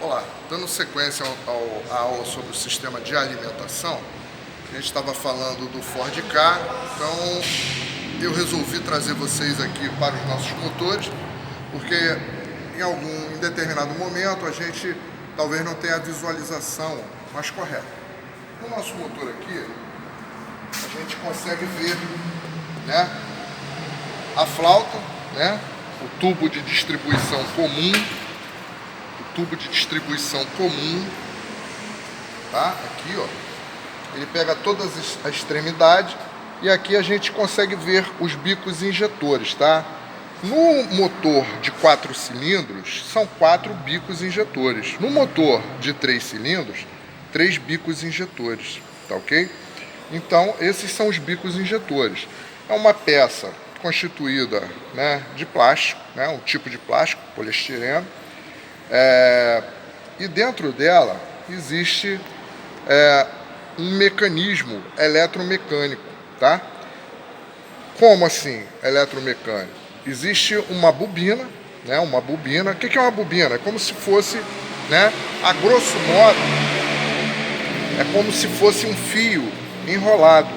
Olá, dando sequência à aula sobre o sistema de alimentação, a gente estava falando do Ford Ka, então eu resolvi trazer vocês aqui para os nossos motores, porque em determinado momento a gente talvez não tenha a visualização mais correta. No nosso motor aqui, a gente consegue ver, né, a flauta, né, o tubo de distribuição comum, tá? Aqui, ó, ele pega todas as extremidades e aqui a gente consegue ver os bicos injetores, tá? No motor de 4 cilindros, são 4 bicos injetores. No motor de 3 cilindros, 3 bicos injetores, tá ok? Então, esses são os bicos injetores. É uma peça constituída, né, de plástico, né, um tipo de plástico, poliestireno. E dentro dela existe um mecanismo eletromecânico, tá? Como assim eletromecânico? Existe uma bobina, né? Uma bobina. O que é uma bobina? É como se fosse, né? A grosso modo, é como se fosse um fio enrolado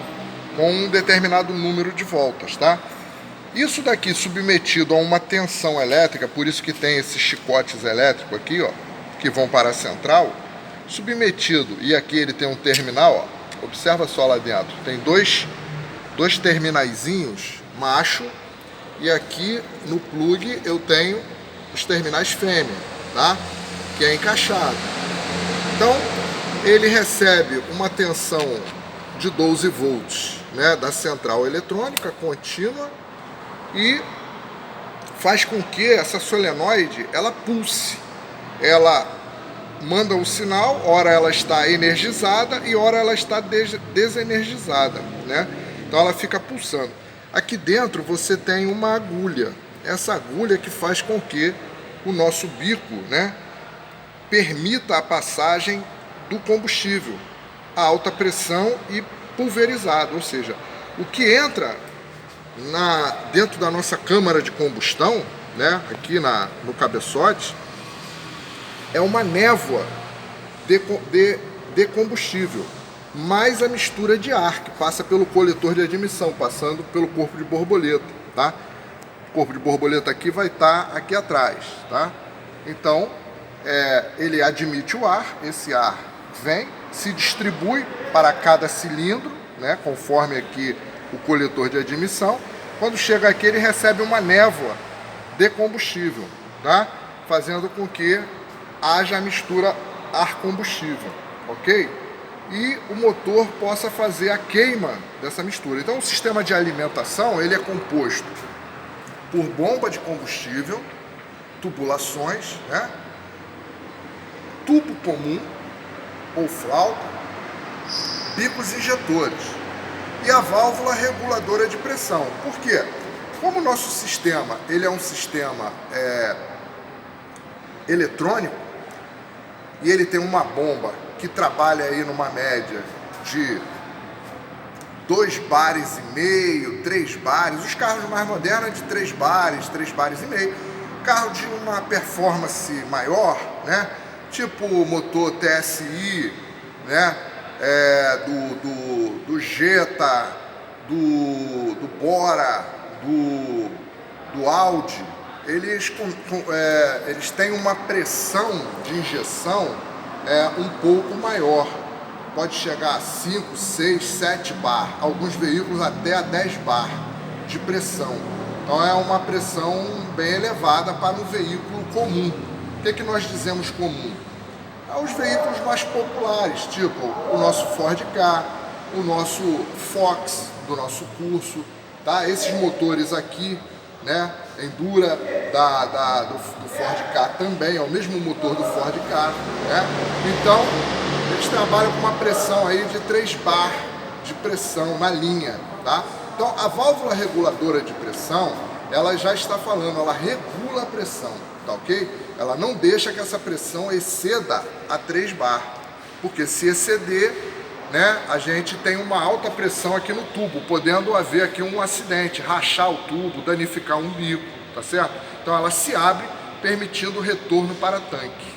com um determinado número de voltas, tá? Isso daqui submetido a uma tensão elétrica, por isso que tem esses chicotes elétricos aqui, ó, que vão para a central, submetido, e aqui ele tem um terminal, ó, observa só lá dentro, tem dois terminaizinhos macho, e aqui no plug eu tenho os terminais fêmea, tá? Que é encaixado. Então, ele recebe uma tensão de 12 volts, né, da central eletrônica contínua, e faz com que essa solenoide ela pulse, ela manda um sinal, ora ela está energizada e ora ela está desenergizada, né? Então ela fica pulsando. Aqui dentro você tem uma agulha, essa agulha que faz com que o nosso bico, né, permita a passagem do combustível a alta pressão e pulverizado, ou seja, o que entra dentro da nossa câmara de combustão, né, aqui no cabeçote, é uma névoa de combustível, mais a mistura de ar que passa pelo coletor de admissão, passando pelo corpo de borboleta, tá? O corpo de borboleta aqui vai estar aqui atrás, tá? Então, ele admite o ar, esse ar vem, se distribui para cada cilindro, né, conforme aqui o coletor de admissão. Quando chega aqui, ele recebe uma névoa de combustível, tá? Fazendo com que haja a mistura ar-combustível, ok? E o motor possa fazer a queima dessa mistura. Então, o sistema de alimentação ele é composto por bomba de combustível, tubulações, né? Tubo comum ou flauta, bicos injetores e a válvula reguladora de pressão. Por quê? Como o nosso sistema ele é um sistema eletrônico e ele tem uma bomba que trabalha aí numa média de 2 bares e meio, 3 bares, os carros mais modernos é de 3 bares e meio, carro de uma performance maior, né? Tipo o motor TSI, né? Do Jetta, do Bora, do Audi, eles têm uma pressão de injeção um pouco maior, pode chegar a 5, 6, 7 bar, alguns veículos até a 10 bar de pressão. Então é uma pressão bem elevada para um veículo comum. O que nós dizemos comum? Os veículos mais populares, tipo o nosso Ford Ka, o nosso Fox do nosso curso, tá? Esses motores aqui, né, Endura do Ford Ka também é o mesmo motor do Ford Ka, né? Então eles trabalham com uma pressão aí de 3 bar de pressão na linha, tá? Então a válvula reguladora de pressão, ela já está falando, ela regula a pressão, tá ok? Ela não deixa que essa pressão exceda a 3 bar, porque se exceder, né, a gente tem uma alta pressão aqui no tubo, podendo haver aqui um acidente, rachar o tubo, danificar um bico, tá certo? Então ela se abre, permitindo o retorno para tanque.